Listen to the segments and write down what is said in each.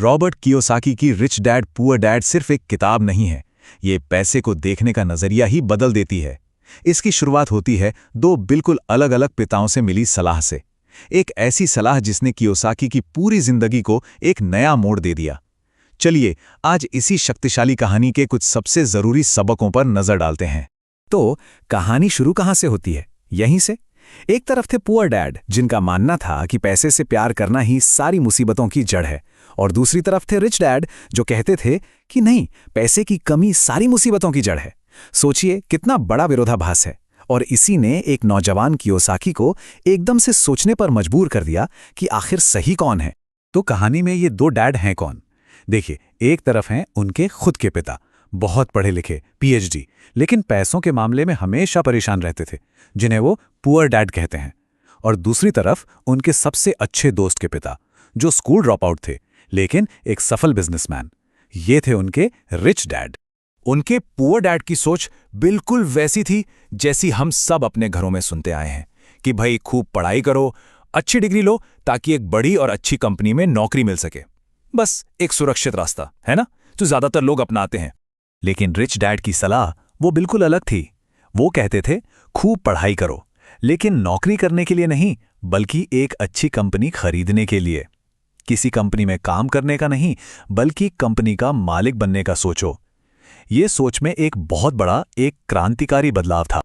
Robert Kiyosaki की rich dad poor dad सिर्फ एक किताब नहीं है, ये पैसे को देखने का नजरिया ही बदल देती है। इसकी शुरुआत होती है दो बिल्कुल अलग अलग पिताओं से मिली सलाह से। एक ऐसी सलाह जिसने कियोसाकी की पूरी जिंदगी को एक नया मोड़ दे दिया। चलिए आज इसी शक्तिशाली कहानी के कुछ सबसे जरूरी सबकों पर नजर डालते हैं। तो कहानी शुरू कहां से होती है? यहीं से। एक तरफ थे पुअर डैड, जिनका मानना था कि पैसे से प्यार करना ही सारी मुसीबतों की जड़ है, और दूसरी तरफ थे रिच डैड, जो कहते थे कि नहीं, पैसे की कमी सारी मुसीबतों की जड़ है। सोचिए कितना बड़ा विरोधाभास है। और इसी ने एक नौजवान कियोसाकी को एकदम से सोचने पर मजबूर कर दिया कि आखिर सही कौन है। तो कहानी में ये दो डैड हैं कौन? देखिए, एक तरफ हैं उनके खुद के पिता, बहुत पढ़े लिखे, पीएचडी, लेकिन पैसों के मामले में हमेशा परेशान रहते थे, जिन्हें वो पुअर डैड कहते हैं। और दूसरी तरफ उनके सबसे अच्छे दोस्त के पिता, जो स्कूल ड्रॉप आउट थे लेकिन एक सफल बिजनेसमैन। ये थे उनके रिच डैड। उनके पुअर डैड की सोच बिल्कुल वैसी थी जैसी हम सब अपने घरों में सुनते आए हैं कि भाई खूब पढ़ाई करो, अच्छी डिग्री लो, ताकि एक बड़ी और अच्छी कंपनी में नौकरी मिल सके। बस एक सुरक्षित रास्ता है ना, जो ज्यादातर लोग अपनाते हैं। लेकिन रिच डैड की सलाह वो बिल्कुल अलग थी। वो कहते थे खूब पढ़ाई करो, लेकिन नौकरी करने के लिए नहीं, बल्कि एक अच्छी कंपनी खरीदने के लिए। किसी कंपनी में काम करने का नहीं, बल्कि कंपनी का मालिक बनने का सोचो। ये सोच में एक बहुत बड़ा, एक क्रांतिकारी बदलाव था।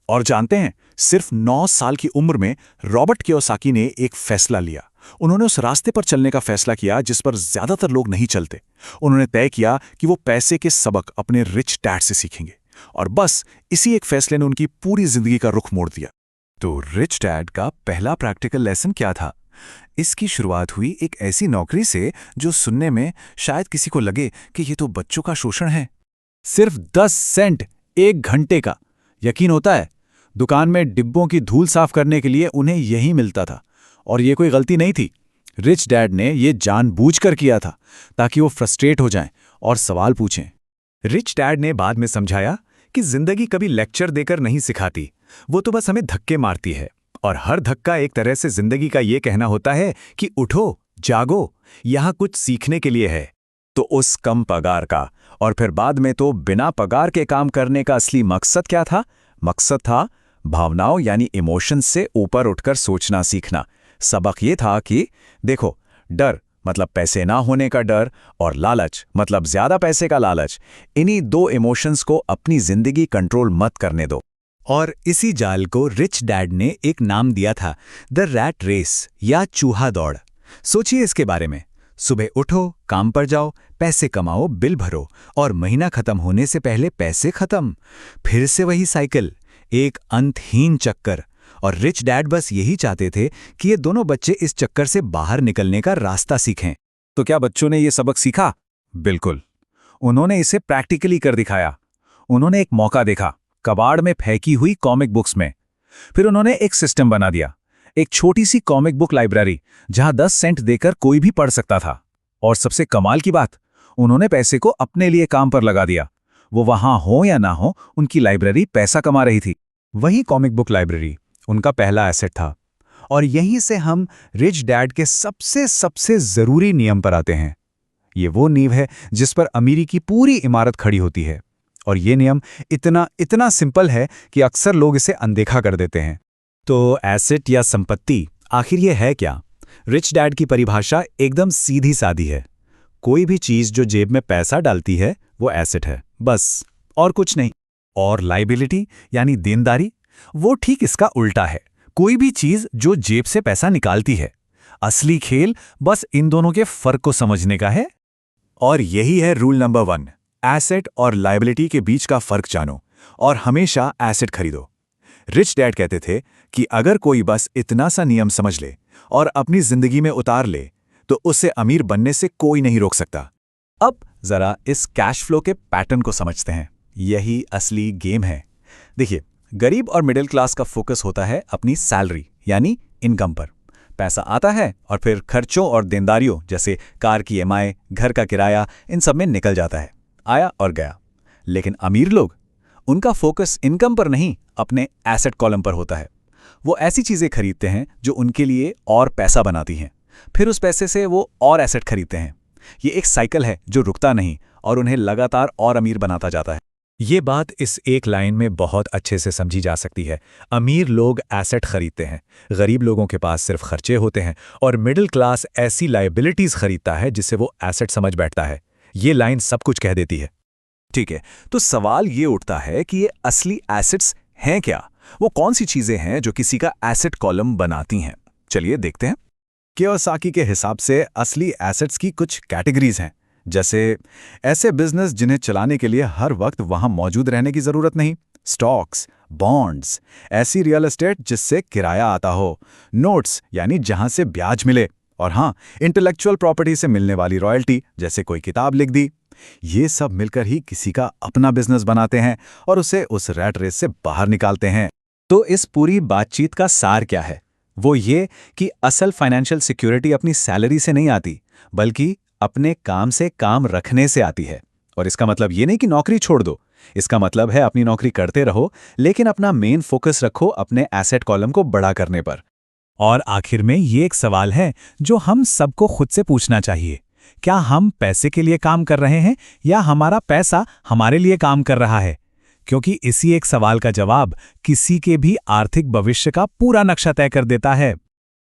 और जानते हैं, सिर्फ 9 साल की उम्र में रॉबर्ट कियोसाकी ने एक फैसला लिया। उन्होंने उस रास्ते पर चलने का फैसला किया जिस पर ज्यादातर लोग नहीं चलते। उन्होंने तय किया कि वो पैसे के सबक अपने रिच डैड से सीखेंगे, और बस इसी एक फैसले ने उनकी पूरी जिंदगी का रुख मोड़ दिया। तो रिच डैड का पहला प्रैक्टिकल लेसन क्या था? इसकी शुरुआत हुई एक ऐसी नौकरी से जो सुनने में शायद किसी को लगे कि ये तो बच्चों का शोषण है। सिर्फ 10 सेंट 1 घंटे का। यकीन होता है, दुकान में डिब्बों की धूल साफ करने के लिए उन्हें यही मिलता था। और ये कोई गलती नहीं थी। रिच डैड ने ये जानबूझकर किया था ताकि वो फ्रस्ट्रेट हो जाएं और सवाल पूछें। रिच डैड ने बाद में समझाया कि जिंदगी कभी लेक्चर देकर नहीं सिखाती, वो तो बस हमें धक्के मारती है। और हर धक्का एक तरह से जिंदगी का ये कहना होता है कि उठो, जागो, यहां कुछ सीखने के लिए है। तो उस कम पगार का और फिर बाद में तो बिना पगार के काम करने का असली मकसद क्या था? मकसद था भावनाओं यानी इमोशंस से ऊपर उठकर सोचना सीखना। सबक ये था कि देखो, डर मतलब पैसे ना होने का डर, और लालच मतलब ज्यादा पैसे का लालच, इन्हीं दो इमोशंस को अपनी जिंदगी कंट्रोल मत करने दो। और इसी जाल को रिच डैड ने एक नाम दिया था, द रैट रेस या चूहा दौड़। सोचिए इसके बारे में। सुबह उठो, काम पर जाओ, पैसे कमाओ, बिल भरो, और महीना खत्म होने से पहले पैसे खत्म। फिर से वही साइकिल, एक अंतहीन चक्कर। और रिच डैड बस यही चाहते थे कि ये दोनों बच्चे इस चक्कर से बाहर निकलने का रास्ता सीखें। तो क्या बच्चों ने ये सबक सीखा? बिल्कुल। उन्होंने इसे प्रैक्टिकली कर दिखाया। उन्होंने एक मौका देखा कबाड़ में फेंकी हुई कॉमिक बुक्स में। फिर उन्होंने एक सिस्टम बना दिया, एक छोटी सी कॉमिक बुक लाइब्रेरी जहां 10 सेंट देकर कोई भी पढ़ सकता था। और सबसे कमाल की बात, उन्होंने पैसे को अपने लिए काम पर लगा दिया। वो वहां हो या ना हो, उनकी लाइब्रेरी पैसा कमा रही थी। वही कॉमिक बुक लाइब्रेरी उनका पहला एसेट था। और यहीं से हम रिच डैड के सबसे जरूरी नियम पर आते हैं। ये वो नींव है जिस पर अमीरी की पूरी इमारत खड़ी होती है। और ये नियम इतना सिंपल है कि अक्सर लोग इसे अनदेखा कर देते हैं। तो एसेट या संपत्ति आखिर ये है क्या? रिच डैड की परिभाषा एकदम सीधी सादी है। कोई भी चीज जो जेब में पैसा डालती है वो एसेट है, बस, और कुछ नहीं। और लायबिलिटी यानी देनदारी, वो ठीक इसका उल्टा है। कोई भी चीज जो जेब से पैसा निकालती है। असली खेल बस इन दोनों के फर्क को समझने का है। और यही है रूल नंबर 1, एसेट और लायबिलिटी के बीच का फर्क जानो और हमेशा एसेट खरीदो। रिच डैड कहते थे कि अगर कोई बस इतना सा नियम समझ ले और अपनी जिंदगी में उतार ले, तो उसे अमीर बनने से कोई नहीं रोक सकता। अब जरा इस कैश फ्लो के पैटर्न को समझते हैं। यही असली गेम है। देखिए, गरीब और मिडिल क्लास का फोकस होता है अपनी सैलरी यानी इनकम पर। पैसा आता है और फिर खर्चों और देनदारियों जैसे कार की ईएमआई, घर का किराया, इन सब में निकल जाता है, आया और गया। लेकिन अमीर लोग, उनका फोकस इनकम पर नहीं, अपने एसेट कॉलम पर होता है। वो ऐसी चीजें खरीदते हैं जो उनके लिए और पैसा बनाती हैं। फिर उस पैसे से वो और एसेट खरीदते हैं। ये एक साइकिल है जो रुकता नहीं और उन्हें लगातार और अमीर बनाता जाता है। ये बात इस एक लाइन में बहुत अच्छे से समझी जा सकती है। अमीर लोग एसेट खरीदते हैं, गरीब लोगों के पास सिर्फ खर्चे होते हैं, और मिडिल क्लास ऐसी लायबिलिटीज खरीदता है जिसे वो एसेट समझ बैठता है। ये लाइन सब कुछ कह देती है। ठीक है, तो सवाल ये उठता है कि ये असली एसेट्स हैं क्या? वो कौन सी चीजें हैं जो किसी का एसेट कॉलम बनाती हैं? चलिए देखते हैं। कियोसाकी के हिसाब से असली एसेट्स की कुछ कैटेगरीज हैं, जैसे ऐसे बिजनेस जिन्हें चलाने के लिए हर वक्त वहां मौजूद रहने की जरूरत नहीं, स्टॉक्स, बॉन्ड्स, ऐसी रियल एस्टेट जिससे किराया आता हो, नोट्स यानी जहां से ब्याज मिले, और हाँ, इंटेलेक्चुअल प्रॉपर्टी से मिलने वाली रॉयल्टी, जैसे कोई किताब लिख दी। ये सब मिलकर ही किसी का अपना बिजनेस बनाते हैं और उसे उस रैट रेस से बाहर निकालते हैं। तो इस पूरी बातचीत का सार क्या है? वो ये कि असल फाइनेंशियल सिक्योरिटी अपनी सैलरी से नहीं आती, बल्कि अपने काम से काम रखने से आती है। और इसका मतलब ये नहीं कि नौकरी छोड़ दो, इसका मतलब है अपनी नौकरी करते रहो, लेकिन अपना मेन फोकस रखो अपने एसेट कॉलम को बड़ा करने पर। और आखिर में ये एक सवाल है जो हम सबको खुद से पूछना चाहिए, क्या हम पैसे के लिए काम कर रहे हैं या हमारा पैसा हमारे लिए काम कर रहा है? क्योंकि इसी एक सवाल का जवाब किसी के भी आर्थिक भविष्य का पूरा नक्शा तय कर देता है।